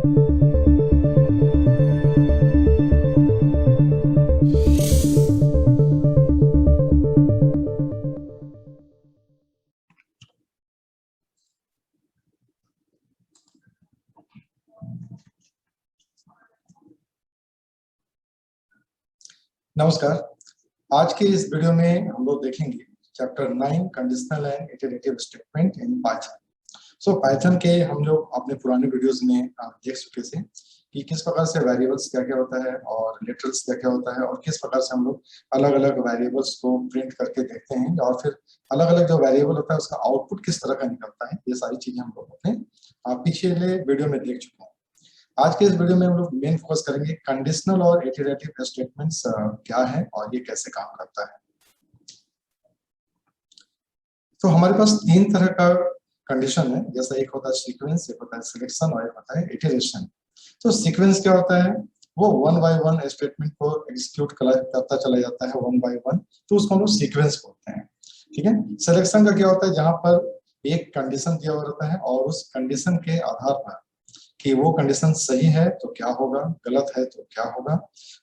नमस्कार। आज के इस वीडियो में हम लोग देखेंगे chapter 9 conditional and iterative statement in Python. Python के हम लोग अपने पुराने वीडियोस में देख चुके थे कि किस प्रकार से वेरिएबल्स क्या क्या होता है और लिटरल्स क्या क्या होता है और किस प्रकार से हम लोग अलग अलग वेरिएबल्स को प्रिंट करके देखते हैं और फिर अलग अलग जो वेरिएबल होता है उसका आउटपुट किस तरह का निकलता है। ये सारी चीजें हम लोग अपने पिछले वीडियो में देख चुके हैं। आज के इस वीडियो में हम लोग मेन फोकस करेंगे कंडीशनल और इटरेटिव स्टेटमेंट्स क्या है और ये कैसे काम करता है। तो हमारे पास तीन तरह का कंडीशन है, जैसा एक होता है सीक्वेंस, एक होता है सिलेक्शन और एक होता है इटरेशन। तो सीक्वेंस क्या होता है, वो वन बाय वन स्टेटमेंट को एग्जीक्यूट करता चला जाता है वन बाय वन, तो उसको हम लोग सीक्वेंस बोलते हैं। ठीक है। सिलेक्शन का क्या होता है, जहां पर एक कंडीशन दिया हुआ रहता है और उस कंडीशन के आधार पर कि वो कंडीशन सही है तो क्या होगा, गलत है तो क्या होगा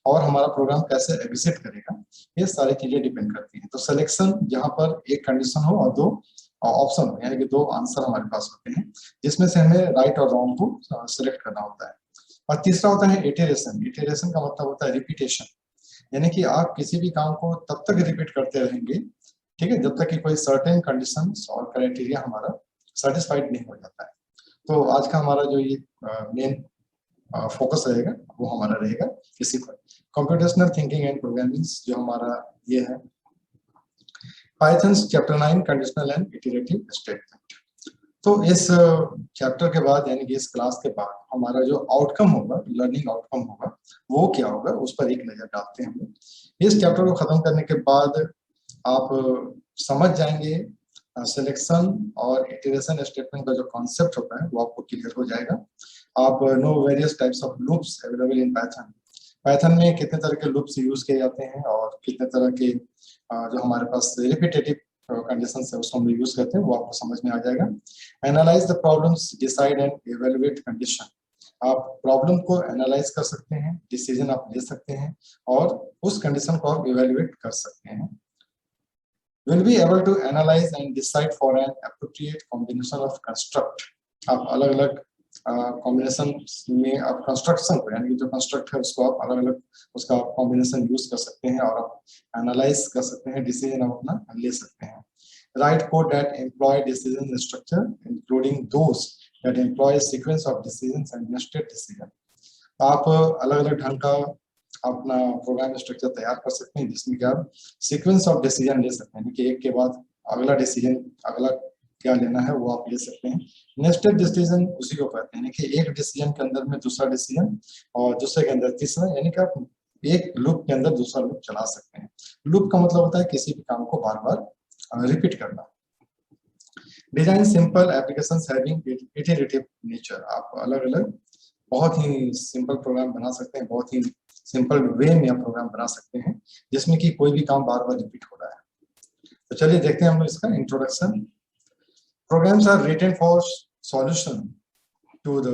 और हमारा प्रोग्राम कैसे एग्जिट करेगा, ये सारी चीजें डिपेंड करती हैं। तो सिलेक्शन जहां पर एक कंडीशन हो और दो ऑप्शन हो, यानी कि दो आंसर हमारे पास होते हैं जिसमें से हमें राइट और रॉन्ग को सिलेक्ट करना होता है। और तीसरा होता है इटरेशन। इटरेशन का मतलब होता है रिपीटेशन, यानी कि आप किसी भी काम को तब तक रिपीट करते रहेंगे, ठीक है, जब तक कि कोई सर्टेन कंडीशन और क्राइटेरिया हमारा सेटिस्फाइड नहीं हो जाता है। तो आज का हमारा जो ये मेन फोकस रहेगा वो हमारा रहेगा इसी पर, कंप्यूटेशनल थिंकिंग एंड प्रोग्रामिंग, जो हमारा ये है Python chapter 9 conditional and iterative statement. तो इस चैप्टर के बाद यानी कि इस क्लास के बाद हमारा जो आउटकम होगा, लर्निंग आउटकम होगा, वो क्या होगा उस पर एक नजर डालते हैं हम लोग। इस चैप्टर को खत्म करने के बाद आप समझ जाएंगे सिलेक्शन और इटरेशन स्टेटमेंट का जो कॉन्सेप्ट होता है वो आपको क्लियर हो जाएगा। आप know various types of loops available in Python. Python में कितने तरह के लूप्स यूज किए जाते हैं और कितने तरह के जो हमारे पास रिपीटेटिव कंडीशन है उसको हम यूज करते हैं, वो आपको समझ में आ जाएगा। Analyse the problems, decide and evaluate condition. आप प्रॉब्लम को एनालाइज कर सकते हैं, डिसीजन आप ले सकते हैं और उस कंडीशन को आप इवैल्यूएट कर सकते हैं। will be able to analyze and decide for an appropriate combination of construct। आप अलग अलग कॉम्बिनेशन में आप कंस्ट्रक्शन को, यानी कि जो कंस्ट्रक्ट है उसको आप अलग अलग उसका कॉम्बिनेशन यूज कर सकते हैं और आप एनालाइज कर सकते हैं, डिसीजन आप अपना ले सकते हैं। Write code that employ decision structure including those that employ sequence of decisions and nested decision. आप अलग अलग ढंग का अपना प्रोग्राम स्ट्रक्चर तैयार कर सकते हैं जिसमें कि आप सीक्वेंस ऑफ डिसीजन ले सकते हैं कि एक के बाद अगला डिसीजन, अगला क्या लेना है वो आप ले सकते हैं। नेस्टेड डिसीजन उसी को कहते हैं कि एक डिसीजन के अंदर में दूसरा डिसीजन और दूसरे के अंदर तीसरा, यानी कि आप एक लूप के अंदर दूसरा लूप चला सकते हैं। लूप का मतलब होता है किसी भी काम को बार बार रिपीट करना। Design simple applications having iterative nature. आप अलग अलग बहुत ही सिंपल प्रोग्राम बना सकते हैं, बहुत ही सिंपल वे में आप प्रोग्राम बना सकते हैं जिसमें कि कोई भी काम बार बार रिपीट हो रहा है। तो चलिए देखते हैं हम इसका introduction. Programs are written for solution to the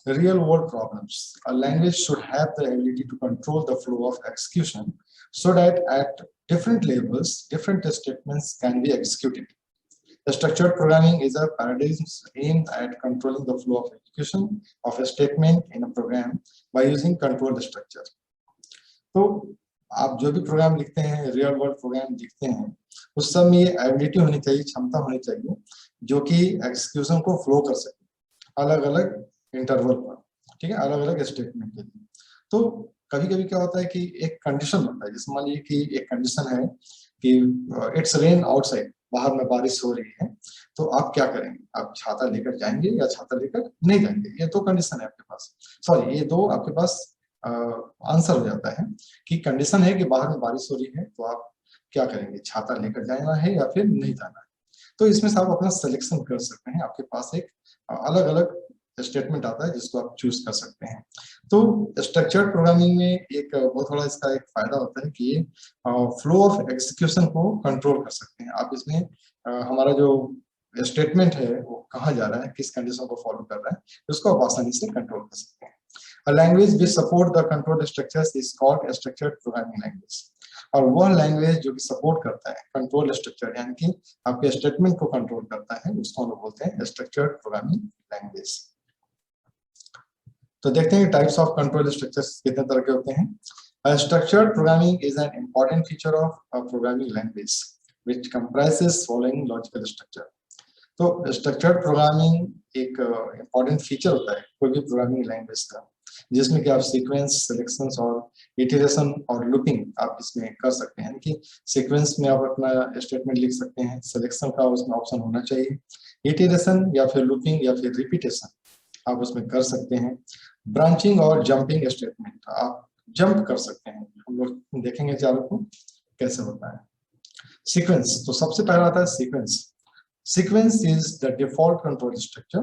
real world problems. A language should have the ability to control the flow of execution so that at different levels different statements can be executed. The structured programming is a paradigm aimed at controlling the flow of execution of a statement in a program by using controlled structure. तो आप जो भी programme लिखते हैं, real world program लिखते हैं, उस सब में ये एबिलिटी होनी चाहिए, क्षमता होनी चाहिए जो कि एग्जीक्यूशन को फ्लो कर सके अलग अलग इंटरवल पर, ठीक है, अलग अलग स्टेटमेंट के लिए। तो कभी कभी क्या होता है कि एक कंडीशन होता है, जैसे मान लीजिए कि एक कंडीशन है कि इट्स रेन आउटसाइड, बाहर में बारिश हो रही है, तो आप क्या करेंगे, आप छाता लेकर जाएंगे या छाता लेकर नहीं जाएंगे। ये दो कंडीशन है आपके पास, सॉरी ये दो आपके पास आंसर हो जाता है कि कंडीशन है कि बाहर में बारिश हो रही है तो आप क्या करेंगे, छाता लेकर जाना है या फिर नहीं जाना है। तो इसमें से आप अपना सिलेक्शन कर सकते हैं, आपके पास एक अलग अलग स्टेटमेंट आता है जिसको आप चूज कर सकते हैं। तो स्ट्रक्चर्ड प्रोग्रामिंग में एक बहुत बड़ा इसका एक फायदा होता है कि ये फ्लो ऑफ एग्जीक्यूशन को कंट्रोल कर सकते हैं आप। इसमें हमारा जो स्टेटमेंट है वो कहाँ जा रहा है, किस कंडीशन को फॉलो कर रहा है, उसको आप आसानी से कंट्रोल कर सकते हैं। A language which support the control structures is called a structured programming language. और वह लैंग्वेज जो कि सपोर्ट करता है कंट्रोल स्ट्रक्चर, यानी कि आपके स्टेटमेंट को कंट्रोल करता है, उसको हम लोग बोलते हैं स्ट्रक्चर्ड प्रोग्रामिंग लैंग्वेज। तो देखते हैं टाइप्स ऑफ कंट्रोल स्ट्रक्चर्स कितने तरह के होते हैं। Structured programming is an important feature of a programming language which comprises following logical structure. तो स्ट्रक्चर्ड प्रोग्रामिंग एक इंपॉर्टेंट फीचर होता है कोई भी प्रोग्रामिंग लैंग्वेज का, जिसमें कि आप सीक्वेंस, सिलेक्शंस और इटरेशन और लूपिंग आप इसमें कर सकते हैं। कि सीक्वेंस में आप अपना स्टेटमेंट लिख सकते हैं, सिलेक्शन का उसमें ऑप्शन होना चाहिए, इटरेशन या फिर लूपिंग या फिर रिपीटेशन आप उसमें कर सकते हैं। ब्रांचिंग और जंपिंग स्टेटमेंट आप जंप कर सकते हैं, हम लोग देखेंगे चारों को कैसे होता है। सीक्वेंस, तो सबसे पहला आता है sequence. Sequence is the default control structure.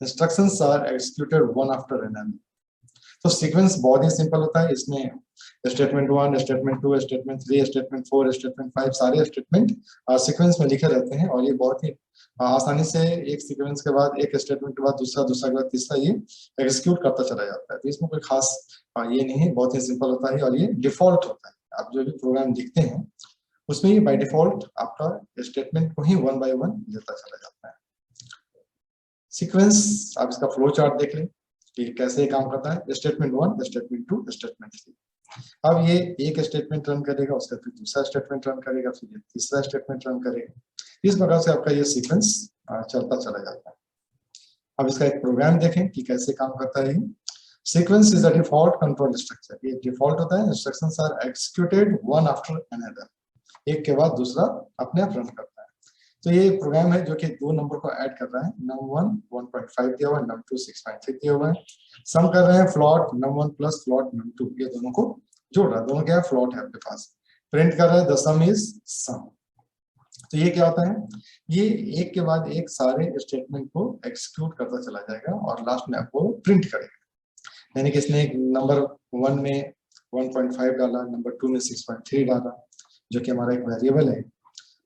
Instructions are executed one after another. तो सीक्वेंस बहुत ही सिंपल होता है, इसमें statement 1, statement 2, statement 3, statement 4, statement 5 सारे स्टेटमेंट सीक्वेंस में लिखे रहते हैं, और ये बहुत ही आसानी से एक सीक्वेंस के बाद एक स्टेटमेंट के बाद दूसरा, दूसरा के बाद तीसरा ये एग्जीक्यूट करता चला जाता है। तो इसमें कोई खास ये नहीं है, बहुत ही सिंपल होता है और ये डिफॉल्ट होता है। आप जो भी प्रोग्राम लिखते हैं उसमें ही बाय डिफॉल्ट आपका स्टेटमेंट को ही वन बाय वन लेता चला जाता है। सीक्वेंस आप इसका फ्लो चार्ट देख लें कि कैसे काम करता है। Statement 1, statement 2, statement 3। अब ये एक स्टेटमेंट रन करेगा, उसका फिर दूसरा स्टेटमेंट रन करेगा, फिर ये तीसरा स्टेटमेंट रन करेगा। इस प्रकार से आपका ये सीक्वेंस चलता चला जाता है। अब इसका एक प्रोग्राम देखें कि कैसे काम करता है। Sequence is a default control structure. ये डिफॉल्ट होता है, instructions are executed one after another, एक के बाद दूसरा अपने आप रन करता है। तो ये प्रोग्राम है जो कि दो नंबर को ऐड कर रहा है। num1 1.5 दिया हुआ है, num2 6.3 दिया हुआ है। सम कर रहे हैं float num1 plus float num2, ये दोनों को जोड़ रहा है, दोनों क्या है फ्लॉट है आपके पास। प्रिंट कर रहा है द सम इज सम। तो ये क्या होता है, ये एक के बाद एक सारे स्टेटमेंट को एक्सिक्यूट करता चला जाएगा और लास्ट में आपको प्रिंट करेगा। यानी कि इसने एक नंबर 1 में 1.5 डाला, नंबर 2 में 6.3 डाला, जो कि हमारा एक वेरिएबल है।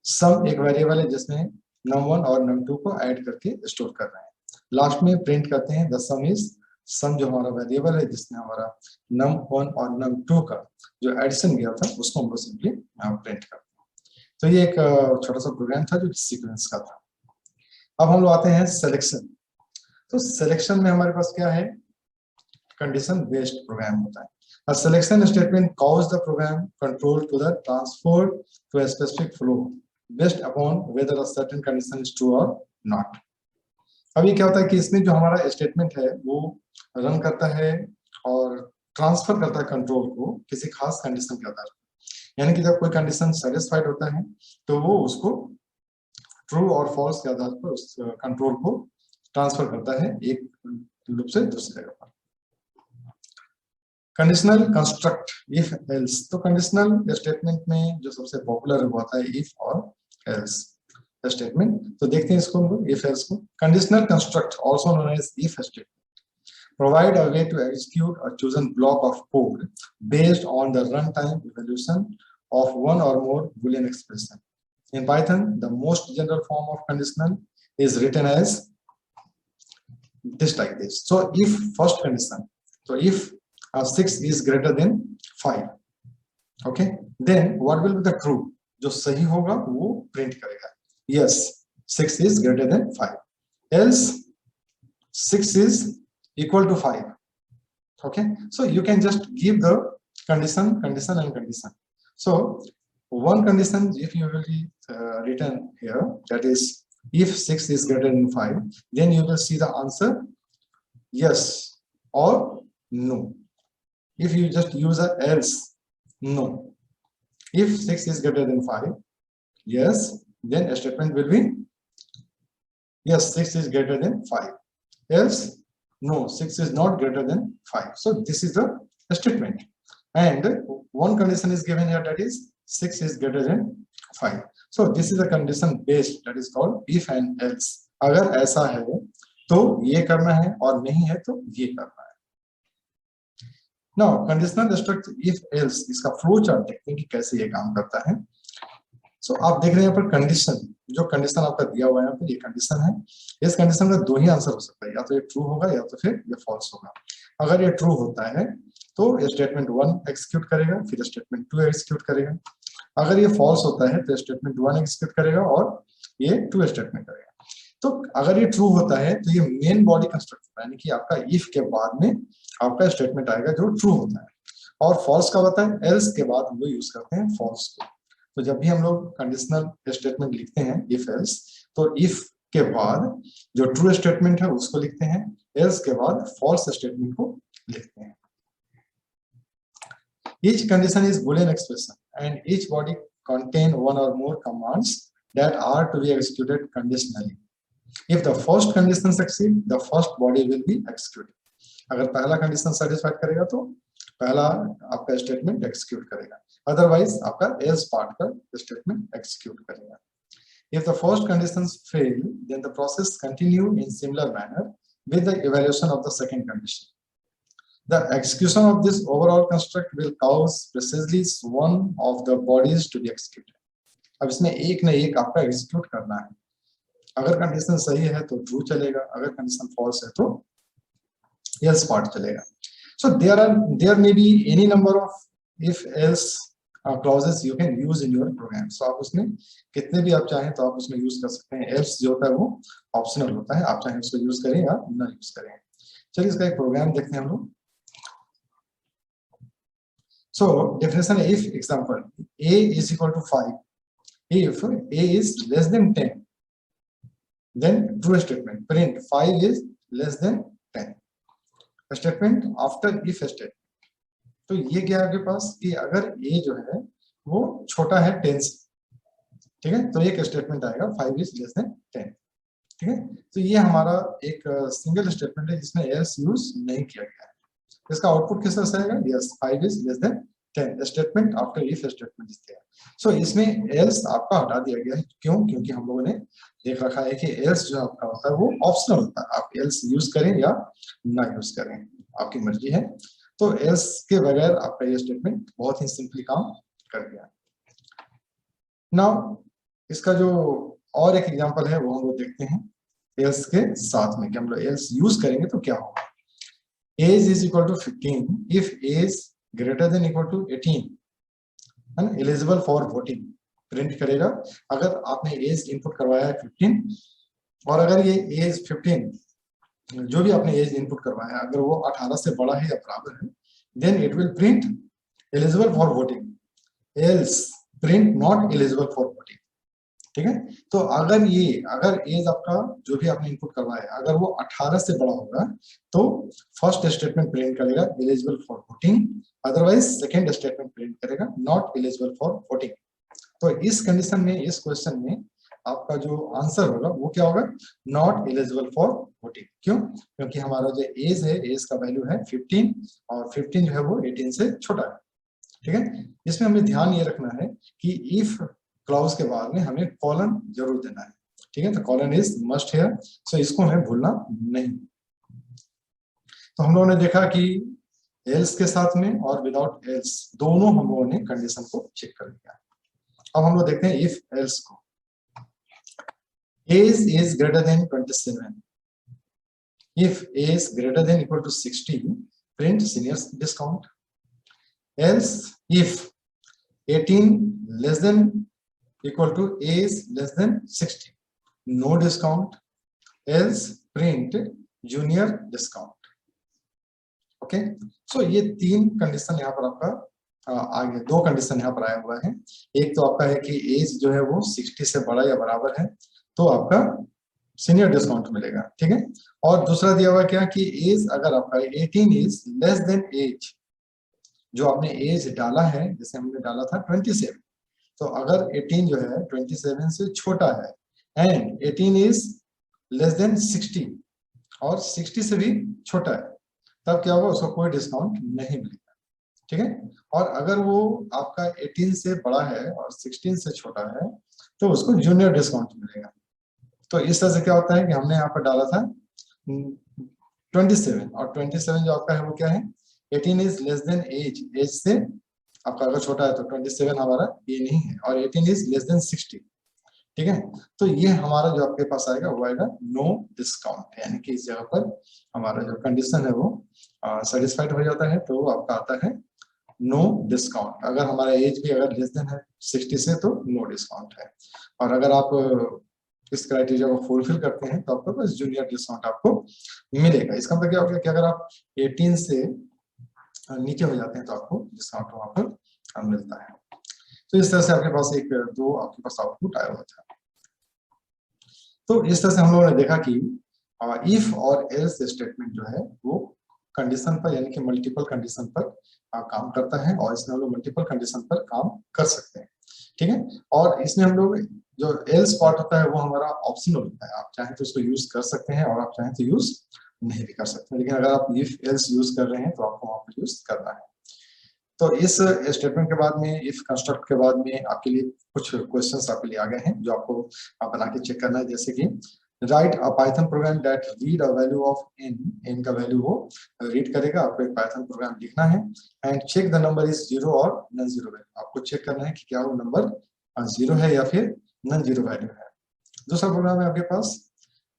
सम एक वेरिएबल है जिसमें num1 और num2 को ऐड करके स्टोर कर रहे हैं। लास्ट में प्रिंट करते हैं द सम इज सम, जो हमारा वेरिएबल है जिसमें हमारा num1 और num2 का जो एडिशन गया था उसको हम लोग सिंपली प्रिंट करते हैं। तो ये एक छोटा सा प्रोग्राम था जो सीक्वेंस का था। अब हम लोग आते हैं सिलेक्शन। तो सिलेक्शन में हमारे पास क्या है, कंडीशन बेस्ड प्रोग्राम होता है। A selection statement calls the program control to the transferred to a specific flow based upon whether a certain condition is true or not. अभी क्या होता है कि इसमें जो हमारा स्टेटमेंट है वो रन करता है और ट्रांसफर करता है कंट्रोल को किसी खास कंडीशन के आधार पर। यानी कि जब कोई कंडीशन सेटिस्फाइड होता है तो वो उसको ट्रू और फॉल्स के आधार पर उस कंट्रोल को ट्रांसफर करता है एक लूप से दूसरे जगह पर। Conditional construct if else. तो कंडीशनल स्टेटमेंट में जो सबसे पॉपुलर होता है इफ और एल्स स्टेटमेंट। तो देखते हैं इसको हम लोग इफ एल्स को। Conditional construct also known as if statement provide a way to execute a chosen block of code based on the run time evaluation of one or more Boolean expression. In Python, the most general form of conditional is written as this like this. So if first condition, so if 6 is greater than 5, okay, then what will be the true? जो सही होगा वो print करेगा, yes 6 is greater than 5, else 6 is equal to 5. Okay, so you can just give the condition, condition and condition. So one condition if you will be written here, that is if 6 is greater than 5, then you will see the answer yes or no. If you just use a else, no. If 6 is greater than 5, yes, then a statement will be yes 6 is greater than 5, else no 6 is not greater than 5. So this is the statement, and one condition is given here, that is 6 is greater than 5. So this is a condition based, that is called if and else. अगर ऐसा है तो ये करना है और नहीं है तो ये करना है। Now conditional struct if else, इसका फ्लो चार्ट देखते हैं कि कैसे ये काम करता है। सो आप देख रहे हैं यहाँ पर कंडीशन, जो कंडीशन आपका दिया हुआ है यहाँ पे, ये कंडीशन है। इस कंडीशन का दो ही आंसर हो सकता है, या तो ये ट्रू होगा या तो फिर ये फॉल्स होगा। अगर ये ट्रू होता है तो स्टेटमेंट 1 एक्सिक्यूट करेगा, फिर स्टेटमेंट 2 एक्सिक्यूट करेगा। अगर ये फॉल्स होता है तो स्टेटमेंट 1 एक्सिक्यूट करेगा और ये 2 स्टेटमेंट करेगा। तो अगर ये ट्रू होता है तो ये मेन बॉडी कंस्ट्रक्ट होता है, यानी कि आपका इफ के बाद में आपका स्टेटमेंट आएगा जो ट्रू होता है। और फॉल्स कब होता है? एल्स के बाद हम लोग यूज करते हैं फॉल्स को। तो जब भी हम लोग कंडीशनल स्टेटमेंट लिखते हैं इफ एल्स, तो इफ के बाद जो ट्रू स्टेटमेंट है उसको लिखते हैं, एल्स के बाद फॉल्स स्टेटमेंट को लिखते हैं। Each condition is Boolean expression and each body contain one or more commands that are to be executed conditionally. If the first condition succeed, the first body will be executed. अगर पहला condition satisfied करेगा तो पहला आपका statement execute करेगा, otherwise आपका else part का statement execute करेगा। If the first conditions fail, then the process continue in similar manner with the evaluation of the second condition. The execution of this overall construct will cause precisely one of the bodies to be executed. अब इसमें एक न एक आपका execute करना है। अगर condition सही है तो ट्रू चलेगा, अगर कंडीशन फॉल्स है तो एल्स पार्ट चलेगा। So there may be any number of if else clauses you can use in your program. So आप उसमें कितने भी आप चाहें तो आप उसमें यूज कर सकते हैं। else जो होता है वो ऑप्शनल होता है, आप चाहे उसको यूज करें या ना यूज करें। चलिए इसका एक प्रोग्राम देखते हैं हम लोग। So definition if example a is equal to 5, if a is less than 10, then true statement print 5 is less than 10. Statement after if statement, तो ये क्या है आपके पास कि अगर a जो है वो छोटा है 10 से, ठीक है, तो एक स्टेटमेंट आएगा 5 is less than 10, ठीक है। तो ये हमारा एक सिंगल स्टेटमेंट है जिसमें else यूज नहीं किया गया है। इसका आउटपुट किस तरह से आएगा? Yes, 5 is less than 10 statement after if statement is there. So इसमें एल्स आपका हटा दिया गया है। क्यों? क्योंकि हम लोगों ने देख रखा है कि एल्स जो आपका होता है वो ऑप्शनल होता है, आप एल्स यूज करें या ना यूज करें, आपकी मर्जी है। तो एल्स के बगैर आपका ये स्टेटमेंट बहुत ही सिंपली काम कर गया। नाउ इसका जो और एक एग्जांपल है वो हम लोग देखते हैं एल्स के साथ में कि हम लोग एल्स यूज करेंगे तो क्या होगा। Age is equal to 15 if age greater than equal to 18 है ना, एलिजिबल फॉर वोटिंग प्रिंट करेगा। अगर आपने एज इनपुट करवाया है 15 और अगर ये एज 15 जो भी आपने एज इनपुट करवाया है अगर वो 18 से बड़ा है या बराबर है, then it will print eligible for voting, else print not eligible for voting, ठीक है। तो अगर एज आपका जो भी आपने इनपुट करवाया है अगर वो 18 से बड़ा होगा तो फर्स्ट स्टेटमेंट प्रिंट करेगा eligible for voting, otherwise second statement print करेगा नॉट एलिजिबल फॉर वोटिंग। तो इस कंडीशन में, इस क्वेश्चन में आपका जो आंसर होगा वो क्या होगा? Not eligible for voting. क्यों? क्योंकि हमारा जो एज है, एज का वैल्यू है 15 और 15 जो है वो 18 से छोटा है, ठीक है। इसमें हमें ध्यान ये रखना है कि इफ क्लॉज के बाद में हमें कॉलन जरूर देना है, ठीक है। तो कॉलन इज मस्ट हियर, सो इसको हमें भूलना नहीं। तो हम लोगों ने देखा कि एल्स के साथ में और विदाउट एल्स दोनों हम लोगों ने कंडीशन को चेक कर लिया। अब हम लोग देखते हैं इफ एल्स को। Age is greater than 27, if age greater than equal to 60 print senior discount, else if 18 less than equal to age less than 60 no discount, else print junior discount, okay। so ये तीन condition यहाँ पर आपका आगे दो condition यहाँ पर आया हुआ है। एक तो आपका है कि एज जो है वो 60 से बड़ा या बराबर है तो आपका सीनियर डिस्काउंट मिलेगा, ठीक है। और दूसरा दिया हुआ क्या कि एज अगर आपका 18 इज लेस देन एज, जो आपने एज डाला है, जैसे हमने डाला था 27, तो अगर 18 जो है 27 से छोटा है एंड 18 इज लेस देन 60 और 60 से भी छोटा है, तब क्या होगा? उसको कोई डिस्काउंट नहीं मिलेगा, ठीक है। और अगर वो आपका 18 से बड़ा है और 16 से छोटा है तो उसको जूनियर डिस्काउंट मिलेगा। तो इस तरह से क्या होता है कि हमने यहाँ पर डाला था 27 और 27 जो आपका है वो क्या है? 18 is less than age, age से आपका अगर छोटा है तो 27 हमारा ये नहीं है, और 18 इज लेस देन 60, ठीक है। तो ये हमारा जो आपके पास आएगा वो आएगा नो डिस्काउंट, यानी कि इस जगह पर हमारा जो कंडीशन है वो सेटिस्फाइड हो जाता है, तो वो आपका आता है नो डिस्काउंट। अगर हमारा एज भी अगर लेस देन है 60 से तो नो डिस्काउंट है, और अगर आप इस क्राइटेरिया को फुलफिल करते हैं तो आपको बस जूनियर डिस्काउंट आपको मिलेगा। इसका मतलब क्या हो गया कि अगर आप 18 से नीचे हो जाते हैं तो आपको डिस्काउंट वहां पर मिलता है। तो इस तरह से आपके पास एक दो आपके पास आउटपुट आया हुआ था। तो इस तरह से हम लोगों ने देखा कि इफ और एल्स स्टेटमेंट जो है वो कंडीशन पर, यानी कि मल्टीपल कंडीशन पर काम करता है, और इसमें हम लोग मल्टीपल कंडीशन पर काम कर सकते हैं, ठीक है। और इसमें हम लोग जो एल्स पार्ट होता है वो हमारा ऑप्शनल होता है, आप चाहें तो उसको यूज कर सकते हैं और आप चाहें तो यूज नहीं भी कर सकते, लेकिन अगर आप इफ एल्स यूज कर रहे हैं तो आपको वहां पर यूज करना है। तो इस स्टेटमेंट के बाद में, इफ कंस्ट्रक्ट के बाद में आपके लिए कुछ क्वेश्चंस आपके लिए आ गए हैं जो आपको बना के चेक करना है, जैसे कि write a Python program that read a value of n, n का वैल्यू वो रीड करेगा, आपको एक पाइथन प्रोग्राम लिखना है, and check the number is zero or non zero value, आपको चेक करना है कि क्या वो नंबर जीरो है या फिर नॉन जीरो वैल्यू है। दूसरा प्रोग्राम है आपके पास,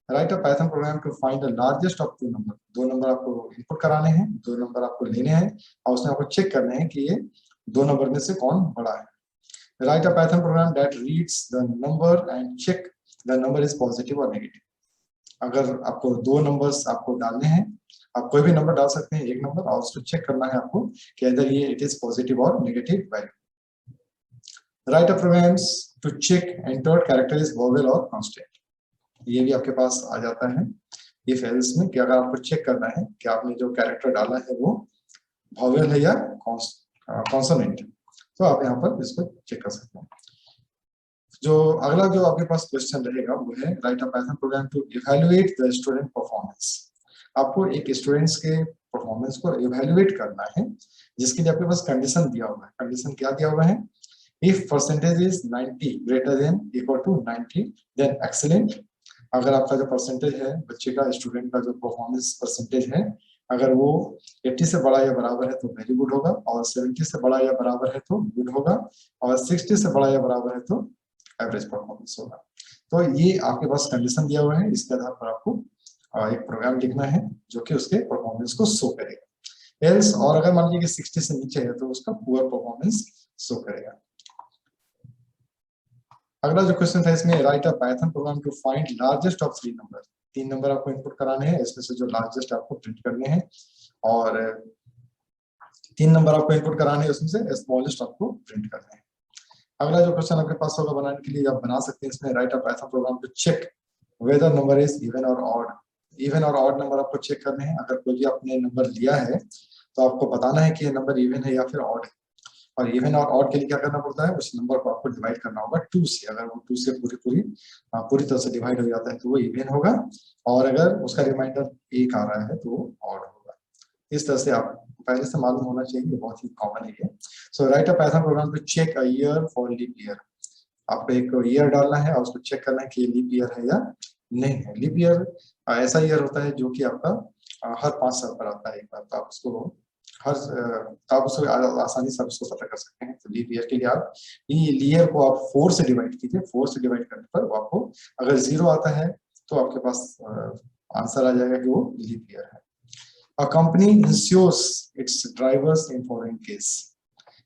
write a Python program to find the largest of two number, दो नंबर आपको इनपुट कराने हैं, दो नंबर आपको लेने हैं, और उसमें आपको चेक करने हैं कि ये दो नंबर में से कौन बड़ा है। Write a Python program that reads the number and check the number is positive और नेगेटिव, अगर आपको दो नंबर्स आपको डालने हैं, आप कोई भी नंबर डाल सकते हैं, एक नंबर, और उसको चेक करना है आपको कि अगर ये इट इज पॉजिटिव और negative value. Write a programs to check entered character is vowel और कांस्टेंट, ये भी आपके पास आ जाता है इफ एल्स में, कि अगर आपको चेक करना है कि आपने जो कैरेक्टर डाला है वो वोवेल है या कॉन्सोनेंट, तो आप यहाँ पर इसको चेक कर सकते हैं। जो अगला जो आपके पास क्वेश्चन रहेगा वो है write a Python program to evaluate the student performance, आपको एक स्टूडेंट्स के परफॉर्मेंस को इवैल्यूएट करना है, जिसके लिए आपके पास कंडीशन दिया हुआ है। कंडीशन क्या दिया हुआ है, if percentage is 90 greater than equal to 90 then excellent, अगर आपका जो परसेंटेज है बच्चे का, स्टूडेंट का जो परफॉर्मेंस परसेंटेज है, अगर वो 80 से बड़ा या बराबर है तो वेरी गुड होगा, और 70 से बड़ा या बराबर है तो गुड होगा, और 60 से बड़ा या बराबर है तो एवरेज परफॉर्मेंस होगा। तो ये आपके पास कंडीशन दिया हुआ है, इसके आधार पर आपको एक प्रोग्राम लिखना है जो कि उसके परफॉर्मेंस को शो करेगा। एल्स, और अगर मान लीजिए कि 60 से नीचे है तो उसका पुअर परफॉर्मेंस शो करेगा। अगला जो क्वेश्चन था इसमें, write a Python program to find largest of three number, तीन नंबर आपको इनपुट कराने हैं, इसमें से जो लार्जेस्ट आपको प्रिंट करने हैं, और तीन नंबर आपको इनपुट कराने हैं, उसमें से स्मॉलेस्ट आपको प्रिंट करने हैं। अगला जो क्वेश्चन आपके पास होगा बनाने के लिए, आप बना सकते हैं इसमें, write a Python program to check whether number is even और ऑड, इवन और ऑड नंबर आपको चेक करने हैं। अगर कोई भी आपने नंबर लिया है तो आपको बताना है कि ये नंबर इवन है या फिर ऑड है, और इवन और ऑड के लिए क्या करना पड़ता है, उस नंबर को आपको डिवाइड करना होगा 2 से, अगर वो 2 से पूरी तरह से डिवाइड हो जाता है तो वो इवन होगा, और अगर उसका रिमाइंडर 1 आ रहा है तो वो ऑड होगा। इस तरह से आप पहले से मालूम होना चाहिए, बहुत ही कॉमन है ये। So write a Python program to check a year for leap year, आपको एक ईयर डालना है और उसको चेक करना है कि लीप ईयर है या नहीं है। लीप ईयर ऐसा ईयर होता है जो कि आपका हर 5 साल पर आता है एक बार, तो आप उसको आप उसको आसानी से उसको पता कर सकते हैं। तो लीप ईयर के लिए आप ईयर को आप 4 से डिवाइड कीजिए, 4 से डिवाइड करने पर वो आपको अगर 0 आता है तो आपके पास आंसर आ जाएगा कि वो लीप ईयर है। A company insures its drivers in following case: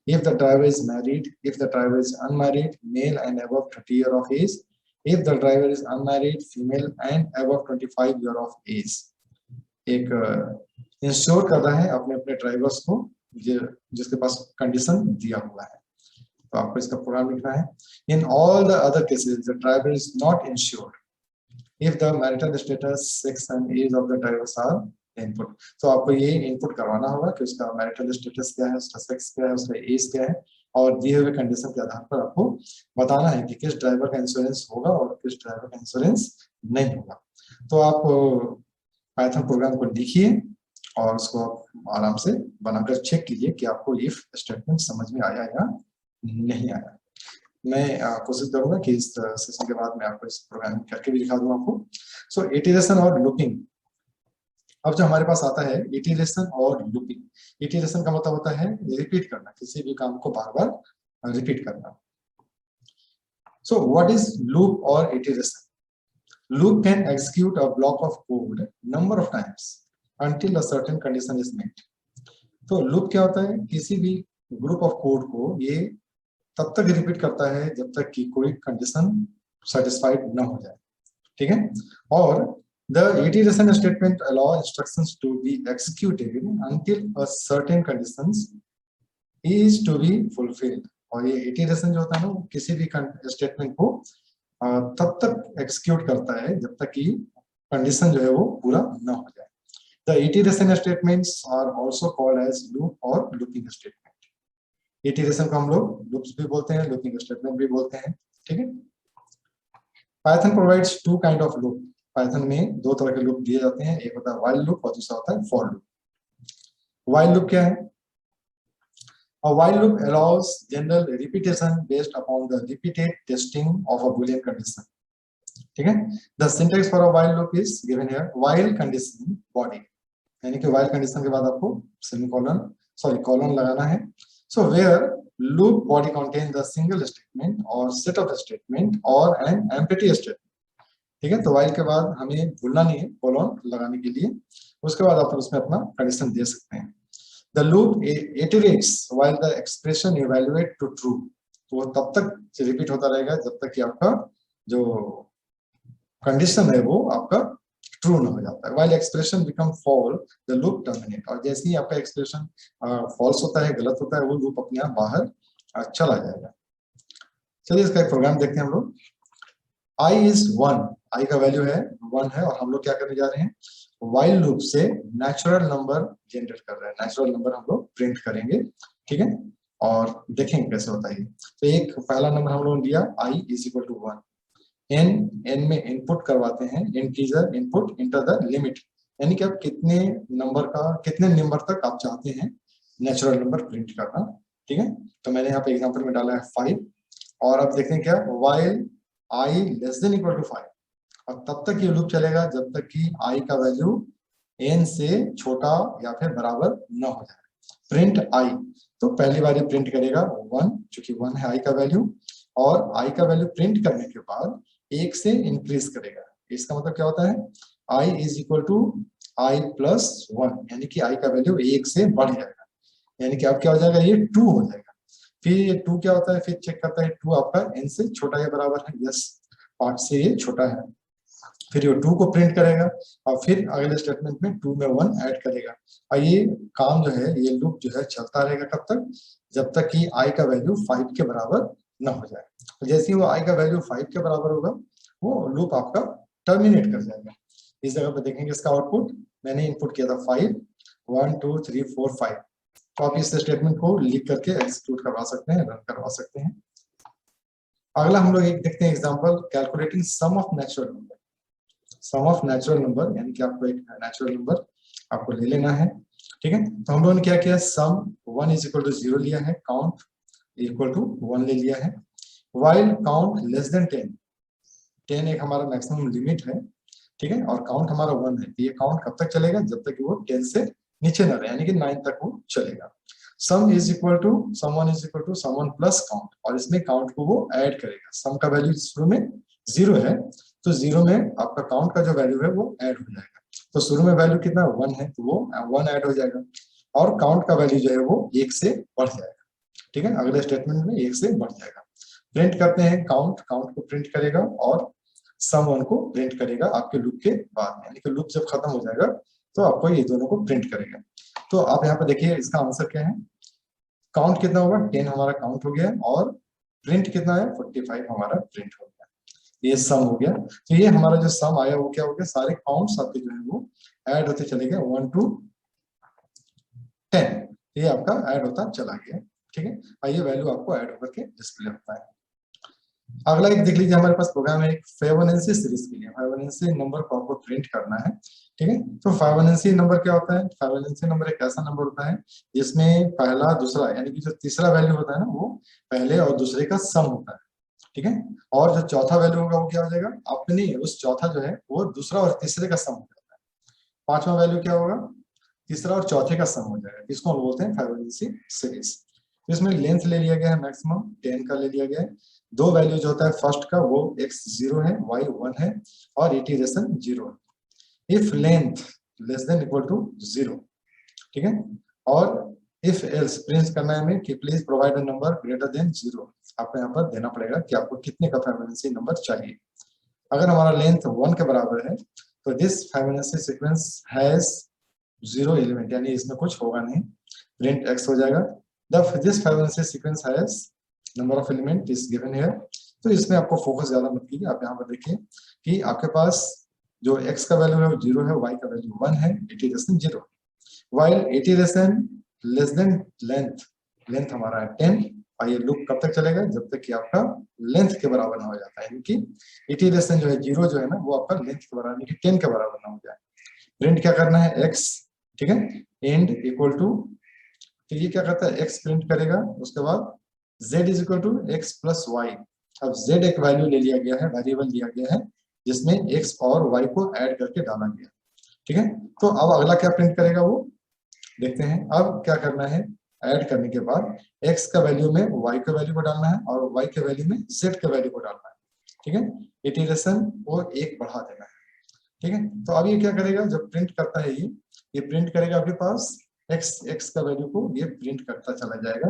if the driver is married, if the driver is unmarried, male and above 30 year of age, if the driver is unmarried, female and above 25 year of age। एक ensure करना है अपने अपने drivers को जिसके पास condition दिया हुआ है, तो आपको इसका प्रोग्राम लिखना है। In all the other cases the driver is not insured if the marital status, sex and age of the drivers are input, तो आपको ये इनपुट करवाना होगा कि उसका मैरिटल स्टेटस क्या है, उसका सेक्स क्या है, उसका एज क्या है, और दिए हुए कंडीशन के आधार पर आपको बताना है कि किस ड्राइवर का इंश्योरेंस होगा और किस ड्राइवर का इंश्योरेंस नहीं होगा। तो आप पाइथन प्रोग्राम को लिखिए और उसको आप आराम से बनाकर चेक कीजिए कि आपको इफ स्टेटमेंट समझ में आया या नहीं आया। मैं कोशिश करूंगा कि इस सेशन के बाद मैं आपको इस प्रोग्राम करके भी दिखा दूं आपको। सो इटरेशन और लूपिंग, अब जो हमारे पास आता है इटरेशन और लूपिंग। इटरेशन का मतलब होता है रिपीट करना, किसी भी काम को बार बार रिपीट करना। सो व्हाट इज लूप और iteration? Loop can execute a block of code number of times until a certain condition is met. तो लूप क्या होता है? किसी भी ग्रुप ऑफ कोड को ये तब तक रिपीट करता है जब तक कि कोई कंडीशन सेटिस्फाइड न हो जाए, ठीक है। और the iteration statement allow instructions to be executed until a certain conditions is to be fulfilled। और ये इटरेशन जो होता है ना, वो किसी भी स्टेटमेंट को तब तक एक्सिक्यूट करता है जब तक कि कंडीशन जो है वो पूरा ना हो जाए। The iteration statements are also called as loop और लूपिंग स्टेटमेंट। इटरेशन को हम लोग लूप्स भी बोलते हैं, लूपिंग स्टेटमेंट भी बोलते हैं, ठीक है। Python provides two kind of loop. Python में दो तरह के लूप दिए जाते हैं, एक होता है व्हाइल लूप और दूसरा होता है फॉर लूप। व्हाइल लूप क्या है? A while loop allows general repetition based upon the repeated testing of a Boolean condition. ठीक है। The syntax for a while loop is given here. While condition body, यानी कि while condition के बाद आपको colon लगाना है। So where loop body contains the single statement or set of statement or an empty statement. ठीक है। तो while के बाद हमें भूलना नहीं है colon लगाने के लिए, उसके बाद आप उसमें अपना कंडीशन दे सकते हैं। The loop iterates while the expression evaluate to true। तो वो तब तक रिपीट होता रहेगा जब तक कि आपका जो कंडीशन है वो आपका ट्रू ना हो जाता है। While expression become false, the loop terminate। और जैसे ही आपका एक्सप्रेशन फॉल्स होता है, गलत होता है, वो लूप अपने आप बाहर चला जाएगा। चलिए इसका एक प्रोग्राम देखते हैं हम लोग। I is 1, I का वैल्यू है 1 है, और हम लोग क्या करने जा रहे हैं? while लूप से नेचुरल नंबर जनरेट कर रहे हैं। नेचुरल नंबर हम लोग प्रिंट करेंगे, ठीक है, और देखेंगे कैसे होता है। तो एक पहला नंबर हम लोगों ने दिया i is equal to 1। n में इनपुट करवाते हैं, integer input enter the limit, यानी कि आप कितने नंबर तक आप चाहते हैं नेचुरल नंबर प्रिंट करना, ठीक है। तो मैंने यहाँ पे एग्जांपल में डाला है 5, और अब देखते हैं क्या, while i less than equal to 5, और तब तक ये लूप चलेगा जब तक कि i का वैल्यू n से छोटा या फिर बराबर न हो जाए। प्रिंट i, तो पहली बार ये प्रिंट करेगा 1, चूंकि 1 है i का वैल्यू, और i का वैल्यू प्रिंट करने के बाद 1 से इंक्रीज करेगा। इसका मतलब क्या होता है? i is equal to i plus 1, यानी कि i का वैल्यू 1 से बढ़ जाएगा, यानी कि अब क्या हो जाएगा, ये 2 हो जाएगा। फिर ये 2 क्या होता है, फिर चेक करता है 2 आपका n से छोटा या बराबर है, यस 5 से ये छोटा है। फिर ये 2 को प्रिंट करेगा, और फिर अगले स्टेटमेंट में 2 में 1 ऐड करेगा, और ये काम जो है, ये लूप जो है चलता रहेगा कब तक? जब तक कि i का वैल्यू 5 के बराबर ना हो जाए। तो जैसे ही वो i का वैल्यू 5 के बराबर होगा, वो लूप आपका टर्मिनेट कर जाएगा। इस जगह पे देखेंगे इसका आउटपुट, मैंने इनपुट किया था 5, 1 2 3 4 5। तो आप इस स्टेटमेंट को लिख करके एग्जीक्यूट करवा सकते हैं, रन करवा सकते हैं। अगला हम लोग एक देखते हैं example, calculating sum of natural number. Sum of natural number, यानी कि आपको एक नेचुरल नंबर आपको ले लेना है, ठीक है। तो हम लोगों ने क्या किया, सम 1 इज इक्वल टू 0 लिया है, काउंट इक्वल टू 1 ले लिया है। व्हाइल काउंट लेस देन 10, 10 एक हमारा मैक्सिमम लिमिट है, ठीक है, और काउंट हमारा 1 है। ये काउंट कब तक चलेगा? जब तक कि वो 10 से नीचे ना रहे, यानी कि 9 तक वो चलेगा। Sum is equal to sum 1 is equal to sum 1 plus count, और इसमें काउंट को वो ऐड करेगा। सम का वैल्यू शुरू में 0 है, तो 0 में आपका काउंट का जो वैल्यू है वो ऐड हो जाएगा। तो शुरू में वैल्यू कितना 1 है, तो वो 1 ऐड हो जाएगा, और काउंट का वैल्यू जो है वो 1 से बढ़ जाएगा, ठीक है। अगले स्टेटमेंट में 1 से बढ़ जाएगा। प्रिंट करते हैं काउंट, काउंट को प्रिंट करेगा, और सम 1 को प्रिंट करेगा आपके लूप के बाद, यानी कि लूप जब खत्म हो जाएगा तो आपको ये दोनों को प्रिंट करेगा। तो आप यहाँ पे देखिए इसका आंसर क्या है, काउंट कितना होगा, 10 हमारा काउंट हो गया, और प्रिंट कितना है, 45 हमारा प्रिंट हो गया। ये सम हो गया। तो ये हमारा जो सम आया वो क्या हो गया, सारे काउंट्स आपके जो है वो ऐड होते चले गए 1 to 10, ये आपका ऐड होता चला गया, ठीक है। और ये वैल्यू आपको ऐड होकर के डिस्प्ले होता है। अगला एक देख लीजिए, हमारे पास प्रोग्राम है एक फिबोनाची सीरीज के लिए। फिबोनाची नंबर को आपको प्रिंट करना है, ठीक है। तो फिबोनाची नंबर क्या होता है? फिबोनाची नंबर एक ऐसा नंबर होता है जिसमें पहला दूसरा, यानी कि जो तीसरा वैल्यू होता है ना, वो पहले और दूसरे का सम होता है, ठीक है। और जो चौथा वैल्यू होगा वो क्या हो जाएगा, अपने उस चौथा जो है वो दूसरा और तीसरे का सम हो जाता है। पांचवा वैल्यू क्या होगा, तीसरा और चौथे का सम हो जाएगा, इसको हम बोलते हैं फाइबोनाची सीरीज। इसमें लेंथ ले लिया गया है मैक्सिमम 10 का ले लिया गया है, दो वैल्यू जो होता है फर्स्ट का वो x 0 है, y 1 है और इटरेशन 0 है। If length less than equal to 0, ठीक है, और इफ एल्स प्रिंट करना है हमें कि please provide a number greater than 0, आपको यहाँ पर देना पड़ेगा कि आपको कितने का फाइबोनाची नंबर चाहिए। अगर हमारा लेंथ 1 के बराबर है तो this Fibonacci sequence has 0 element, यानी इसमें कुछ होगा नहीं, प्रिंट x हो जाएगा। This Fibonacci sequence has number of element is given here. तो इसमें आपको फोकस ज्यादा मत कीजिए, आप यहाँ पर देखिए कि आपके पास जो x का वैल्यू है वो 0 है, y का वैल्यू 1 है, iteration 0, while iteration less than length, length हमारा है 10, और ये लूप कब तक चलेगा, जब तक कि आपका लेंथ के बराबर ना हो जाता है, यानी कि इटरेशन जो है 0 जो है ना वो आपका लेंथ के बराबर यानी कि 10 के बराबर ना हो जाए। प्रिंट क्या करना है x, ठीक है, एंड इक्वल टू, तो ये क्या करता है x प्रिंट करेगा, उसके बाद z is equal to x plus y. अब z एक वैल्यू ले लिया गया है, वेरिएबल दिया गया है जिसमें x और y को ऐड करके डाला गया, ठीक है। तो अब अगला क्या प्रिंट करेगा वो देखते हैं। अब क्या करना है, ऐड करने के बाद x का वैल्यू में y के वैल्यू को डालना है और y के वैल्यू में z के वैल्यू को डालना है, ठीक है, इटरेशन वो एक बढ़ा देना है, ठीक है। तो अब ये क्या करेगा, जब प्रिंट करता है ये प्रिंट करेगा आपके पास x का वैल्यू को ये प्रिंट करता चला जाएगा,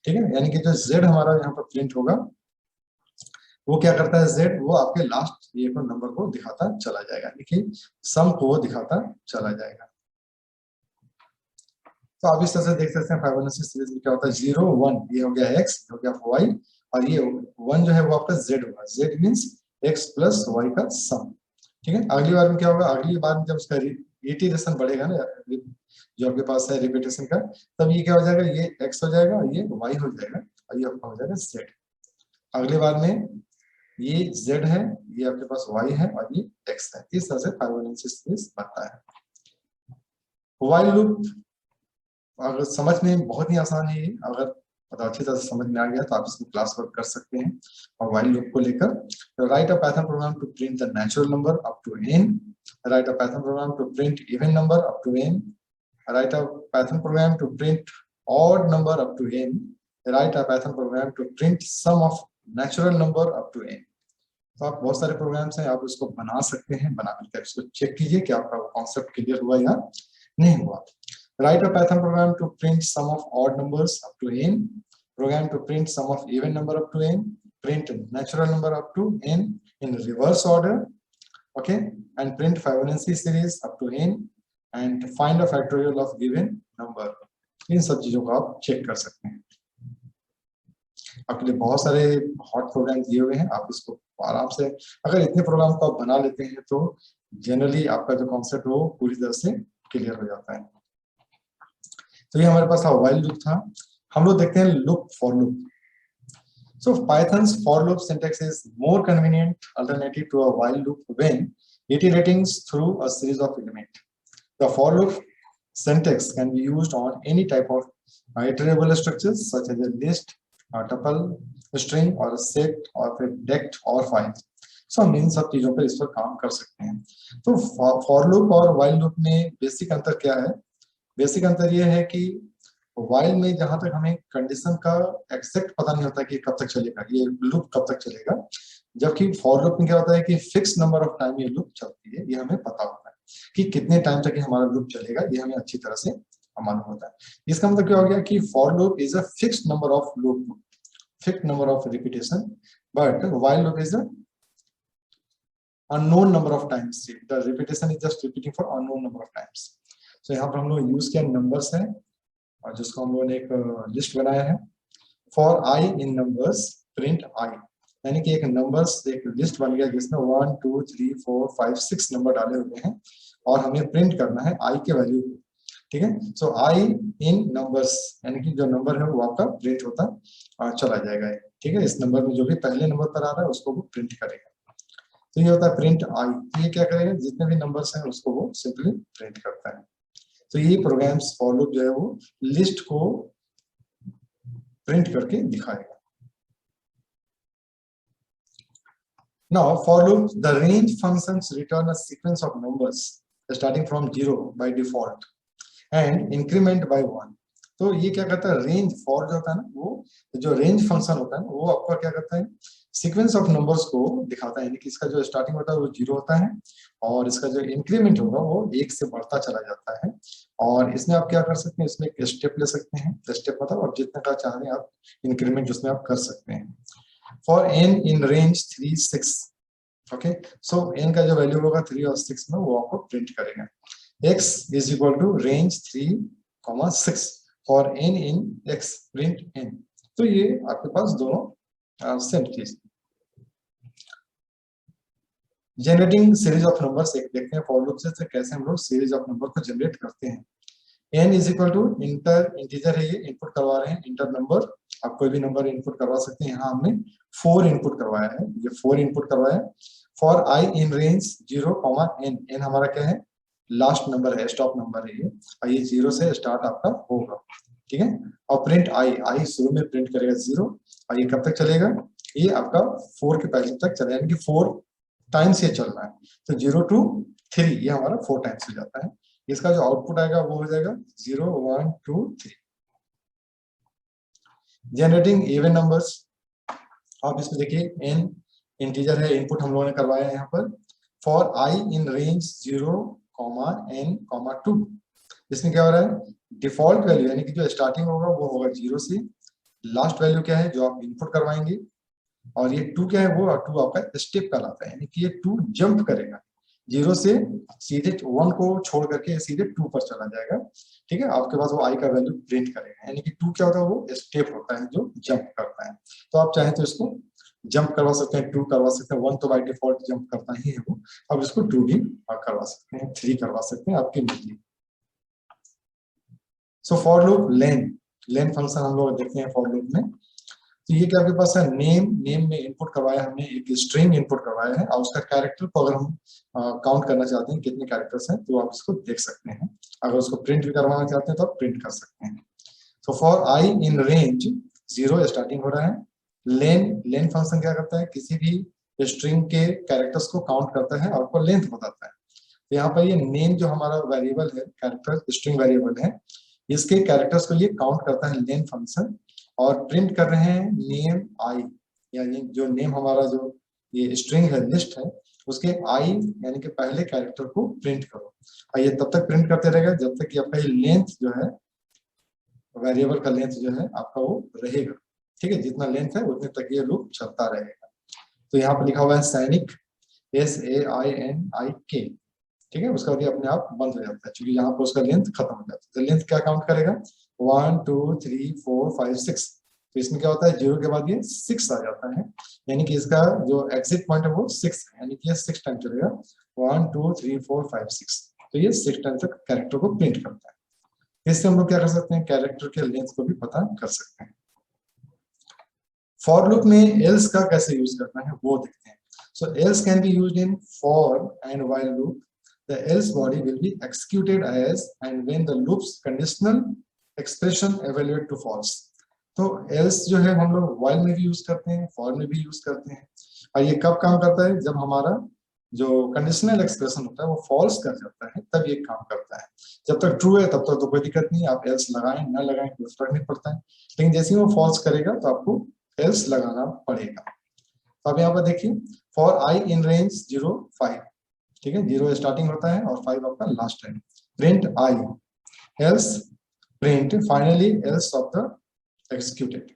ठीक है, यानी कि जो z हमारा यहाँ पर प्रिंट होगा वो क्या करता है, z वो आपके लास्ट ये नंबर को दिखाता चला जाएगा, यानी कि सम को वो दिखाता चला जाएगा। तो आप इस तरह से देख सकते हैं फाइबोनाची सीरीज में क्या होता है, 0 1 ये हो गया x, हो गया y, और ये 1 जो है वो आपका z होगा, z means x plus y का सम, ठीक है। अगली बार में क्या होगा, अगली बार में जब उसका इटरेशन बढ़ेगा ना जो आपके पास है रिपीटेशन का, तब ये क्या हो जाएगा, ये x हो जाएगा, ये y हो जाएगा और ये आपका हो जाएगा z। अगली बार में ये z है, ये आपके पास y है और ये x है। इस तरह से फाइबोनाची सीरीज बनता है। व्हाइल लूप अगर समझ में बहुत ही आसान है, ये अगर मतलब अच्छी तरह से समझ में आ गया तो आप इसको क्लास वर्क कर सकते हैं। और व्हाइल लूप को लेकर write a Python program to print the natural number up to n, write a Python program to print even number up to n, write a Python program to print odd number up to n, write a Python program to print sum of natural number up to n। तो आप बहुत सारे programmes हैं, आप उसको बना सकते हैं, बना करके इसको चेक कीजिए कि आपका कॉन्सेप्ट क्लियर हुआ या नहीं हुआ। Write a Python program to print sum of odd numbers up to n, program to print sum of even number up to n, print natural number up to n in reverse order, okay, and print Fibonacci series up to n, and find a factorial of given number। इन सब चीजों को आप check कर सकते हैं। आपके लिए बहुत सारे हॉट प्रोग्राम दिए हुए हैं, आप इसको आराम से अगर इतने प्रोग्राम को आप बना लेते हैं तो जनरली आपका जो कॉन्सेप्ट हो पूरी तरह से क्लियर हो जाता है। तो ये हमारे पास था व्हाइल लूप था। हम लोग देखते हैं loop for loop. So Python's for loop syntax is more convenient alternative to a while loop when iterating through a series of elements. The for loop syntax can be used on any type of iterable structures such as a list, a tuple, a string or a set or a dect or file. So हम इन सब चीजों पर इस पर काम कर सकते हैं। तो for loop और while loop में बेसिक अंतर क्या है? बेसिक अंतर यह है कि व्हाइल में जहां तक हमें कंडीशन का एग्जैक्ट पता नहीं होता कि कब तक चलेगा, ये लूप कब तक चलेगा, जबकि फॉर लूप में क्या होता है कि फिक्स नंबर ऑफ टाइम ये लूप चलती है, ये हमें पता होता है कि कितने टाइम तक हमारा लूप चलेगा, ये हमें अच्छी तरह से मालूम होता है। इसका मतलब क्या हो गया कि for loop is a fixed number of loop, fixed number of repetition, but while loop is a unknown number of times, the repetition is just repeating for unknown number of times। so यहाँ पर हम लोग use किया numbers है और जिसको हम लोगों ने एक लिस्ट बनाया है, for i in numbers print i, यानी कि एक नंबर्स एक लिस्ट बन गया जिसमें 1 2 3 4 5 6 नंबर डाले हुए हैं और हमें प्रिंट करना है आई के वैल्यू को, ठीक है। सो आई इन नंबर्स यानी कि जो नंबर है वो आपका प्रिंट होता चला जाएगा, ठीक है। इस नंबर में जो भी पहले नंबर पर आ रहा है उसको वो प्रिंट करेगा। तो ये होता है प्रिंट आई, ये क्या करेगा, जितने भी नंबर्स हैं उसको वो सिंपली प्रिंट करता है। तो ये प्रोग्राम्स फॉर लूप जो है वो लिस्ट को प्रिंट करके दिखाएगा। Now for loop the range functions return a sequence of numbers starting from 0 by default and increment by 1। तो ये क्या करता है, रेंज फॉर जो होता है ना, वो जो रेंज फंक्शन होता है वो आपका क्या करता है, सीक्वेंस ऑफ नंबर्स को दिखाता है, यानी कि इसका जो स्टार्टिंग होता है वो 0 होता है और इसका जो इंक्रीमेंट होगा वो 1 से बढ़ता चला जाता है। और इसमें आप क्या कर सकते हैं, इसमें एक स्टेप ले सकते हैं, स्टेप मतलब आप जितना का चाह रहे हैं आप इंक्रीमेंट उसमें आप कर सकते हैं। For n in range 3 6, okay, so n का जो वैल्यू होगा 3 और 6 में वो आपको प्रिंट करेगा। x is equal to range 3 6 और n in x print n। तो ये आपके पास दोनों सेम चीज। जनरेटिंग सीरीज ऑफ नंबर्स एक देखते हैं फॉर लूप से कैसे हम लोग सीरीज ऑफ नंबर को जनरेट करते हैं। n is equal to integer है, ये इनपुट करवा रहे हैं इंटर नंबर, आप कोई भी नंबर इनपुट करवा सकते हैं। यहाँ हमने 4 इनपुट करवाया है, ये 4 इनपुट करवाया। For i in range 0 n, n हमारा क्या है, लास्ट नंबर है, स्टॉप नंबर है ये, और ये 0 से स्टार्ट आपका होगा, ठीक है। और प्रिंट i शुरू में प्रिंट करेगा 0 और ये कब तक चलेगा, ये आपका 4 के पहले तक चलेगा, यानी कि 4 टाइम्स ये चल रहा है। तो 0 to 3 ये हमारा 4 टाइम्स हो जाता है। इसका जो आउटपुट आएगा वो हो जाएगा 0 1 2 3। जनरेटिंग इवन नंबर्स, आप इसमें देखिए n इंटीजर है, इनपुट हम लोगों ने करवाया है यहाँ पर। For i in range 0 n 2, इसमें क्या हो रहा है, डिफॉल्ट वैल्यू यानी कि जो स्टार्टिंग होगा वो होगा 0 से, लास्ट वैल्यू क्या है जो आप इनपुट करवाएंगे, और ये 2 क्या है, वो 2 आपका स्टेप कहलाता है, यानी कि ये 2 जंप करेगा 0 से सीधे 1 को छोड़ करके सीधे 2 पर चला जाएगा, ठीक है। आपके पास वो i का वैल्यू प्रिंट करेगा, यानी कि 2 क्या होता है, वो स्टेप होता है जो जंप करता है। तो आप चाहें तो इसको जंप करवा सकते हैं, 2 करवा सकते हैं, 1 तो बाय डिफॉल्ट जंप करता ही है वो, अब इसको 2 भी करवा सकते हैं, 3 करवा सकते हैं आपकी मर्जी। So for loop len function हम लोग देखते हैं फॉर लूप में। तो ये क्या आपके पास है, नेम में इनपुट करवाया हमने, एक स्ट्रिंग इनपुट करवाया है और उसका कैरेक्टर को अगर हम काउंट करना चाहते हैं कितने कैरेक्टर्स हैं तो आप इसको देख सकते हैं। अगर उसको प्रिंट भी करवाना चाहते हैं तो आप प्रिंट कर सकते हैं। तो for i in range 0 starting हो रहा है। लेन फंक्शन क्या करता है, किसी भी स्ट्रिंग के कैरेक्टर्स को काउंट करता है और आपको लेंथ बताता है। तो यहाँ पर ये नेम जो हमारा वेरिएबल है, कैरेक्टर स्ट्रिंग वेरिएबल है, इसके कैरेक्टर्स को ये काउंट करता है लेन फंक्शन, और प्रिंट कर रहे हैं नेम i, यानी जो नेम हमारा जो ये स्ट्रिंग है, लिस्ट है, उसके i यानी कि पहले कैरेक्टर को प्रिंट करो। और ये तब तक प्रिंट करते रहेगा जब तक कि आपका ये लेंथ जो है, वेरिएबल का लेंथ जो है आपका वो रहेगा, ठीक है। जितना लेंथ है उतने तक ये लूप चलता रहेगा। तो यहाँ पर लिखा हुआ है सैनिक, SAINIK, ठीक है, उसका भी अपने आप बंद हो जाता है क्योंकि यहाँ पर उसका लेंथ खत्म हो जाता है। तो लेंथ क्या काउंट करेगा, 1 2 3 4 5 6। तो इसमें क्या होता है, 0 के बाद ये 6 आ जाता है, यानी कि इसका जो एग्जिट पॉइंट है वो 6 है, यानी कि ये 6 टाइम चलेगा, 1 2 3 4 5 6। तो ये 6 टाइम तक कैरेक्टर को प्रिंट करता है। इससे हम लोग क्या कर सकते हैं, कैरेक्टर के लेंथ को भी पता कर सकते हैं। फॉर लूप में एल्स का कैसे यूज करना है वो देखते हैं। So else can be used in for and while loop. The else body will be executed as and when the loop's conditional expression evaluate to false। तो else जो है हम लोग while में भी यूज करते हैं, for में भी यूज करते हैं, और ये कब काम करता है, जब हमारा जो कंडीशनल एक्सप्रेशन होता है वो फॉल्स कर जाता है तब ये काम करता है। जब तक ट्रू है तब तक तो कोई दिक्कत नहीं, आप एल्स लगाएं ना लगाएं कोई फर्क नहीं पड़ता है, लेकिन जैसे ही वो फॉल्स करेगा तो आपको एल्स लगाना पड़ेगा। तो अब यहाँ पर देखिए, फॉर i इन रेंज 0 5, ठीक है, 0 स्टार्टिंग होता है और 5 आपका लास्ट है। Print i else print finally else of the executed,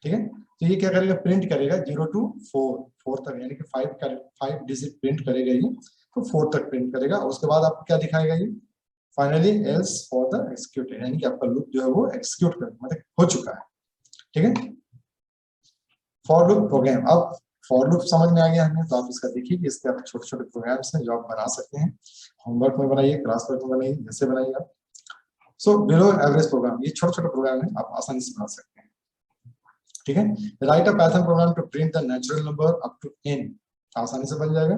ठीक है। तो ये क्या करेगा, प्रिंट करेगा 0 to 4 तक, यानी कि 5 डिजिट प्रिंट करेगा ये, तो 4 तक प्रिंट करेगा। उसके बाद आपको क्या दिखाएगा, ये finally else for the executed, यानी कि आपका लूप जो है वो एग्जीक्यूट कर मतलब हो चुका है, ठीक है। फॉर लूप प्रोग्राम, अब फॉर लूप समझ में आ गया हमें, तो आप इसका देखिए कि इसके आप छोटे छोटे प्रोग्राम्स हैं जो आप बना सकते हैं। होमवर्क में बनाइए, क्लास वर्क में बनाइए, जैसे बनाइए आप। सो बिलो एवरेज प्रोग्राम, ये छोटे छोटे प्रोग्राम है, आप आसानी से बना सकते हैं, ठीक है। Write a Python program to print the natural number up to n, आसानी से बन जाएगा।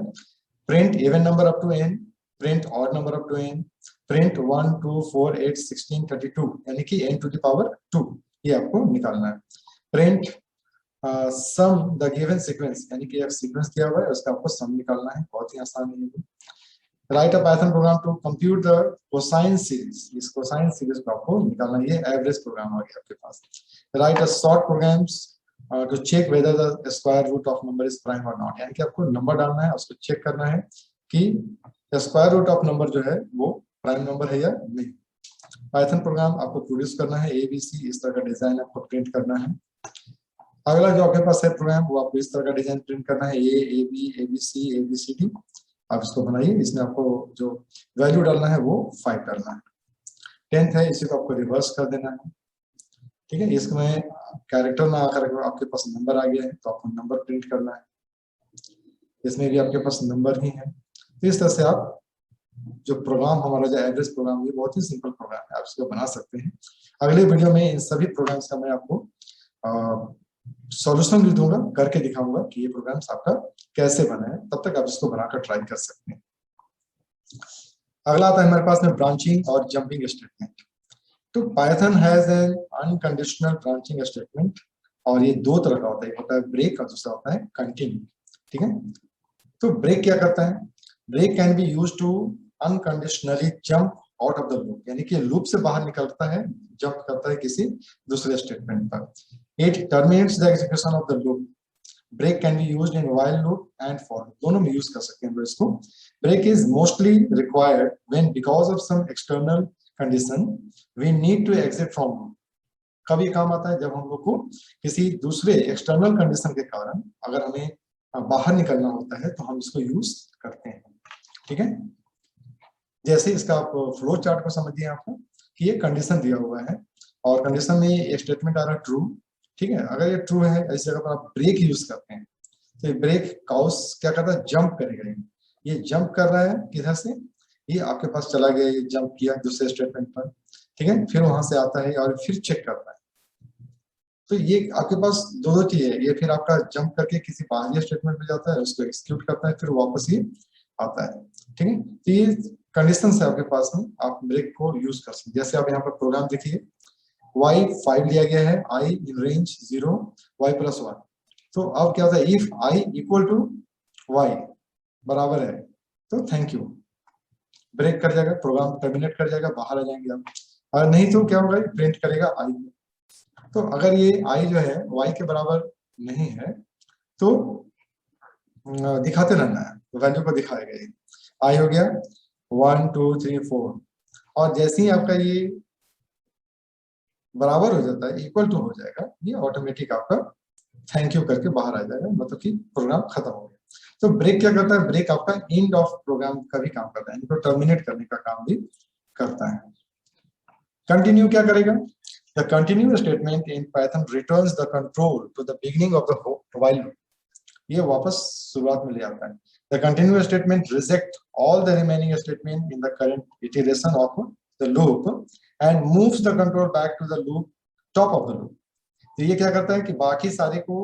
Print even number up to n, print odd number up to n, print 1 2 4 8 16 32, यानी कि n टू द पावर 2, ये आपको निकालना है। Print sum the given sequence, यानी कि एक सीक्वेंस दिया हुआ है उसका आपको सम निकालना है, बहुत ही आसान है। Write a Python program to compute the cosine series, इस कोसाइन सीरीज को आपको निकालना, ये एवरेज प्रोग्राम आ गया आपके पास। Write a short programs to check whether the square root of number is prime or not, यानी कि आपको नंबर डालना है, उसको चेक करना है कि स्क्वायर रूट ऑफ नंबर जो है वो प्राइम नंबर है या नहीं। पाइथन प्रोग्राम आपको प्रोड्यूस करना है ABC, इस तरह का डिजाइन आपको प्रिंट करना है। अगला जो आपके पास है प्रोग्राम, वो आपको इस तरह का डिजाइन प्रिंट करना है, AB, ABC, ABCD, आप इसको बनाइए। इसमें आपको जो वैल्यू डालना है वो 5 डालना है। 10th है, इसी को आपको रिवर्स कर देना है, ठीक है। इसमें कैरेक्टर ना आकर आपके पास नंबर आ गया है, तो आपको नंबर प्रिंट करना है, इसमें भी आपके पास नंबर ही है। तो इस तरह से आप जो प्रोग्राम हमारा जो एवरेज प्रोग्राम, ये बहुत ही सिंपल प्रोग्राम है, आप इसको बना सकते हैं। अगले वीडियो में इन सभी प्रोग्राम्स का मैं आपको सॉल्यूशन भी दूंगा, करके दिखाऊंगा कि ये प्रोग्राम्स आपका कैसे बना है, तब तक आप इसको बनाकर ट्राई कर सकते हैं। अगला आता है हमारे पास में ब्रांचिंग और जंपिंग स्टेटमेंट। तो Python has an unconditional branching statement, और ये दो तरह का होता है, एक होता है ब्रेक और दूसरा होता है कंटिन्यू, ठीक है। तो ब्रेक क्या करता है, break can be used to unconditionally jump out of the loop, यानी कि लूप से बाहर निकलता है, जंप करता है किसी दूसरे स्टेटमेंट पर। It terminates the execution of the loop. Break can be used in while loop and for loop, दोनों में यूज कर सकते हैं हम इसको। Break is mostly required when because of some external condition we need to exit from loop. कभी काम आता है जब हम लोग को किसी दूसरे एक्सटर्नल कंडीशन के कारण अगर हमें बाहर निकलना होता है, तो हम इसको यूज करते हैं, ठीक है। जैसे इसका आप फ्लो चार्ट को समझिए आपको कि ये कंडीशन दिया हुआ है, और कंडीशन में एक स्टेटमेंट आ रहा है ट्रू, ठीक है। अगर ये ट्रू है, इस जगह पर आप ब्रेक यूज करते हैं, तो ब्रेक काउस क्या करता है, जंप करेगा। ये जंप कर रहा है किधर से, ये आपके पास चला गया, ये जंप किया दूसरे स्टेटमेंट पर, ठीक है। फिर वहां से आता है और फिर चेक करता है। तो ये आपके पास दो चीज है, ये फिर आपका जंप करके किसी बाहरी स्टेटमेंट में जाता है, उसको एक्सिक्यूट करता है, फिर वापस ये आता है, ठीक है। तो ये कंडीशन है आपके पास में, आप ब्रेक को यूज कर सकते हैं। जैसे आप यहाँ पर प्रोग्राम देखिए, y 5 लिया गया है, i in range 0, y plus 1। तो अब क्या होता है, इफ i इक्वल टू y बराबर है, तो थैंक यू, ब्रेक कर जाएगा, प्रोग्राम टर्मिनेट कर जाएगा, बाहर आ जाएंगे आप। अगर नहीं तो क्या होगा, प्रिंट करेगा i। तो अगर ये i जो है y के बराबर नहीं है, तो दिखाते रहना है, वैल्यू को दिखाएगा ये। i हो गया 1 2 3 4, और जैसे ही आपका ये बराबर हो जाता है, इक्वल टू हो जाएगा, ये ऑटोमेटिक आपका थैंक यू करके बाहर आ जाएगा, मतलब कि प्रोग्राम खत्म हो गया। तो ब्रेक क्या करता है, ब्रेक आपका एंड ऑफ प्रोग्राम का भी काम करता है, इनको टर्मिनेट करने का काम भी करता है। कंटिन्यू क्या करेगा, the continue statement in Python returns the control to the beginning of the while loop, ये वापस शुरुआत में ले आता है। The continue statement reject all the remaining statement in the current iteration of the loop and moves the control back to the loop top of the loop. तो ये क्या करता है कि बाकी सारे को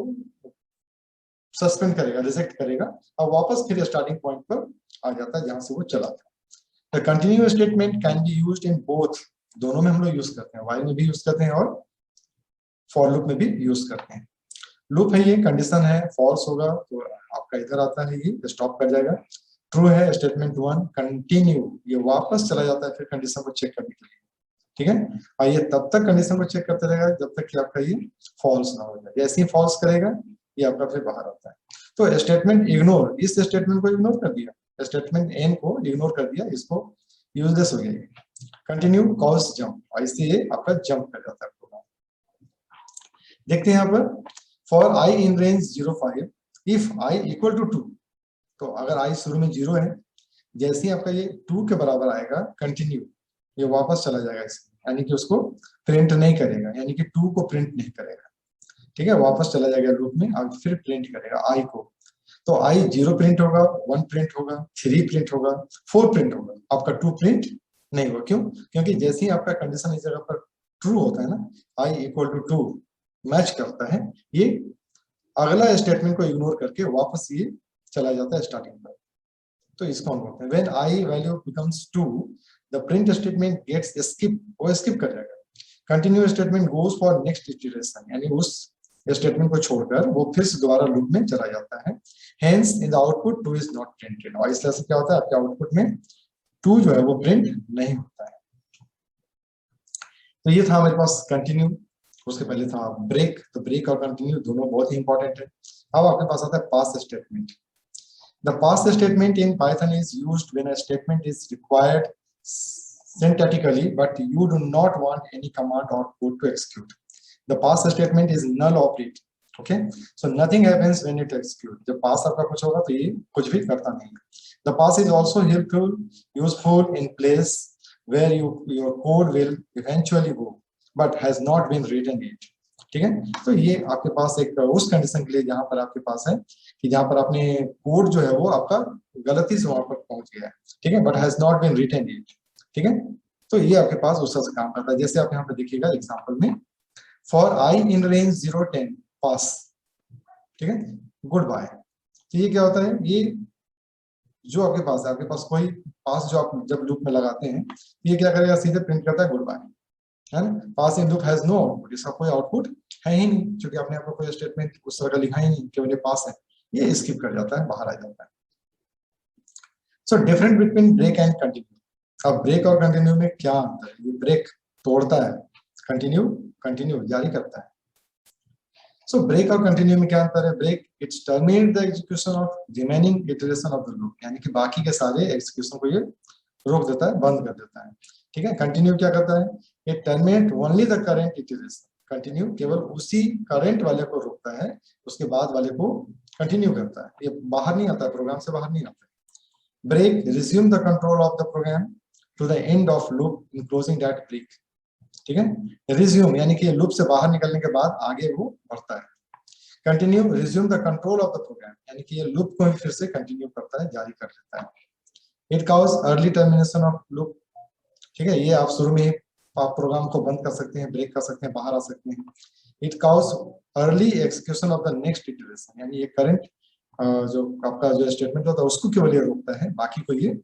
सस्पेंड करेगा, रिजेक्ट करेगा, और वापस फिर स्टार्टिंग पॉइंट पर आ जाता है जहां से वो चला था। The continue statement can be used in both, दोनों में हम लोग यूज करते हैं, व्हाइल में भी यूज करते हैं और फॉर लूप में भी यूज करते हैं। लूप है, ये कंडीशन है, फॉल्स होगा तो आपका इधर आता है, ये स्टॉप कर जाएगा। ट्रू है स्टेटमेंट 1, कंटिन्यू, ये वापस चला जाता है फिर कंडीशन को चेक करने के लिए, ठीक है। और ये तब तक कंडीशन को चेक करते रहेगा जब तक कि आपका ये फॉल्स ना हो जाए, जैसे ही फॉल्स करेगा ये आपका फिर बाहर आता है। तो स्टेटमेंट इग्नोर, इस स्टेटमेंट को इग्नोर कर दिया, स्टेटमेंट एन को इग्नोर कर दिया, इसको यूजलेस हो गया। कंटिन्यू कॉज जंप, ऐसे ये आपका जंप कर जाता है प्रोग्राम। देखते हैं यहाँ पर, फॉर i इन रेंज 0 5 इफ i इक्वल टू 2, तो अगर i शुरू में 0 है, जैसे ही आपका ये 2 के बराबर आएगा, कंटिन्यू, ये वापस चला जाएगा इसमें, यानी कि उसको प्रिंट नहीं करेगा, यानी कि 2 को प्रिंट नहीं करेगा, ठीक है। वापस चला जाएगा लूप में और फिर प्रिंट करेगा i को। तो i 0 प्रिंट होगा, 1 प्रिंट होगा, 3 प्रिंट होगा, 4 प्रिंट होगा, आपका 2 प्रिंट नहीं होगा। क्यों, क्योंकि जैसे ही आपका कंडीशन इस जगह पर ट्रू होता है ना, i इक्वल टू 2 मैच करता है, ये अगला स्टेटमेंट को इग्नोर करके वापस ये चला जाता है स्टार्टिंग पर। तो इसको हम बोलते हैं when i value becomes 2 the print statement gets skip, वो स्किप कर जाएगा। Continue statement goes for next iteration, यानी उस स्टेटमेंट को छोड़कर वो फिर से दोबारा लूप में चला जाता है। Hence in the output 2 is not printed, और इस तरह से क्या होता है आपके आउटपुट में 2 जो है वो प्रिंट नहीं होता है। तो ये था हमारे पास कंटिन्यू, उसके पहले था ब्रेक। तो ब्रेक और कंटिन्यू दोनों बहुत ही इंपॉर्टेंट है। अब आपके पास आता है pass statement. The pass statement in Python is used when a statement is required syntactically but you do not want any command or code to execute. The pass statement is null operate. Okay, so nothing happens when it execute. जब pass आपका कुछ होगा तो ये कुछ भी करता नहीं। The pass is also helpful, useful in place where your code will eventually go but has not been written yet. ठीक है, तो ये आपके पास एक उस कंडीशन के लिए जहां पर आपके पास है कि जहां पर आपने कोड जो है वो आपका गलती से वहां पर पहुंच गया है, ठीक है, but has not been written it. ठीक है, तो ये आपके पास उस तरह से काम करता है। जैसे आप यहाँ पे देखिएगा एग्जांपल में, फॉर आई इन रेंज 0 10 पास, ठीक है, गुड बाय। तो ये क्या होता है, ये जो आपके पास है, आपके पास कोई पास जो आप जब लूप में लगाते हैं, ये क्या करेगा, सीधे प्रिंट करता है गुड बाय, है ना। Pass in loop has no output, इसका कोई आउटपुट है ही नहीं, क्योंकि आपने आपको कोई स्टेटमेंट उस तरह का लिखा ही नहीं, केवल ये पास है, ये स्किप कर जाता है, बाहर आ जाता है। So different between break and continue. अब ब्रेक और कंटिन्यू में क्या अंतर है, ये ब्रेक तोड़ता है, कंटिन्यू कंटिन्यू जारी करता है। सो ब्रेक और कंटिन्यू में क्या अंतर है, break it's terminate the execution of remaining iteration of the loop, यानी कि बाकी के सारे एग्जीक्यूशन को ये रोक देता है, बंद कर देता है। ठीक है, कंटिन्यू क्या करता है, ये terminate only the current iteration. Continue केवल उसी करंट वाले को रोकता है, उसके बाद वाले को कंटिन्यू करता है, ये बाहर नहीं आता है, प्रोग्राम से बाहर नहीं आता है। Break resume the control of the program to the end of loop enclosing that break. ठीक है, रिज्यूम यानी कि लूप से बाहर निकलने के बाद आगे वो बढ़ता है। Continue resume the control of the program, यानी कि ये लूप को ही फिर से कंटिन्यू करता है, जारी कर देता है। It cause early termination of loop. ठीक है, ये आप शुरू में ही आप प्रोग्राम को बंद कर सकते हैं, ब्रेक कर सकते हैं, बाहर आ सकते हैं। It cause early execution of the next iteration, यानी ये करंट जो आपका जो स्टेटमेंट होता है उसको केवल ये रोकता है, बाकी को ये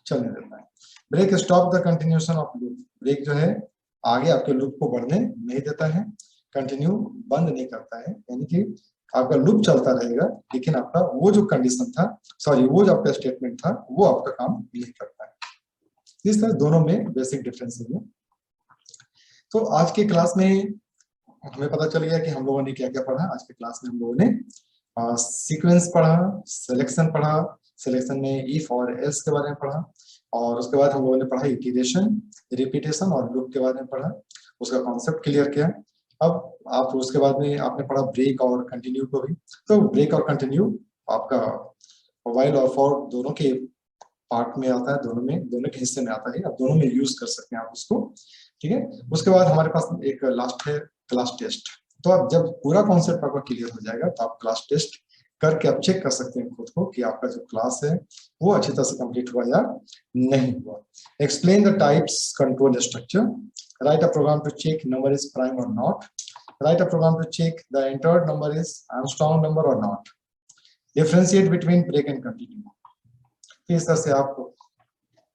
चलने देता है। Break stop the continuation of loop, break जो है आगे आपके लूप को बढ़ने नहीं देता है, कंटिन्यू बंद नहीं करता है, यानी कि आपका लूप चलता रहेगा, लेकिन आपका वो जो कंडीशन था, सॉरी वो जो आपका स्टेटमेंट था वो आपका काम नहीं करता है। इस तरह दोनों में बेसिक डिफरेंस है। तो आज के क्लास में हमें पता चल गया कि हम लोगों ने क्या क्या पढ़ा। आज के क्लास में हम लोगों ने सीक्वेंस पढ़ा, सिलेक्शन पढ़ा, सिलेक्शन में इफ और एल्स के बारे में पढ़ा, और उसके बाद हम लोगों ने पढ़ा इटरेशन, रिपीटेशन और लूप के बारे में पढ़ा, उसका कॉन्सेप्ट क्लियर किया। अब आप उसके बाद में आपने पढ़ा ब्रेक और कंटिन्यू को भी। तो ब्रेक और कंटिन्यू आपका व्हाइल और फॉर दोनों के पार्ट में आता है, दोनों के हिस्से में आता है, आप दोनों में यूज कर सकते हैं आप उसको। ठीक है, उसके बाद हमारे पास एक लास्ट है क्लास टेस्ट। तो आप जब पूरा कॉन्सेप्ट आपका क्लियर हो जाएगा तो आप क्लास टेस्ट करके आप चेक कर सकते हैं खुद को कि आपका जो क्लास है वो अच्छी तरह से कंप्लीट हुआ या नहीं हुआ। Explain the types control structure, write a program to check number is prime or not, write a program to check the entered number is Armstrong number or not, differentiate between break and continue. इस तरह से आप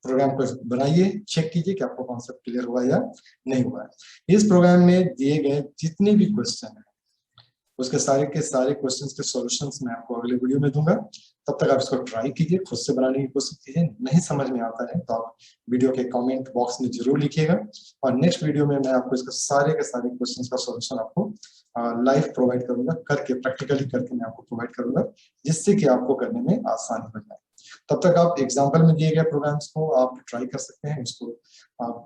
programme को बनाइए, check कीजिए कि आपको concept clear हुआ या नहीं हुआ है। इस प्रोग्राम में दिए गए जितने भी क्वेश्चन हैं उसके सारे के सारे क्वेश्चंस के सॉल्यूशंस मैं आपको अगले वीडियो में दूंगा। तब तक आप इसको ट्राई कीजिए, खुद से बनाने की कोशिश कीजिए। नहीं समझ में आता है तो आप वीडियो के कमेंट बॉक्स में जरूर लिखिएगा, और नेक्स्ट वीडियो में मैं आपको इसके सारे के सारे क्वेश्चंस का सॉल्यूशन आपको लाइव प्रोवाइड करूंगा, करके प्रैक्टिकली करके मैं आपको प्रोवाइड करूंगा, जिससे कि आपको करने में आसानी हो जाए। तब तक आप एग्जाम्पल में दिए गए प्रोग्राम्स को आप ट्राई कर सकते हैं,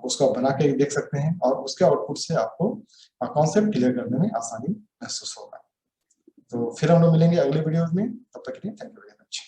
उसको बना के देख सकते हैं, और उसके आउटपुट से आपको कॉन्सेप्ट क्लियर करने में आसानी महसूस होगा। तो फिर हम लोग मिलेंगे अगले वीडियो में, तब तक के लिए थैंक यू वेरी मच।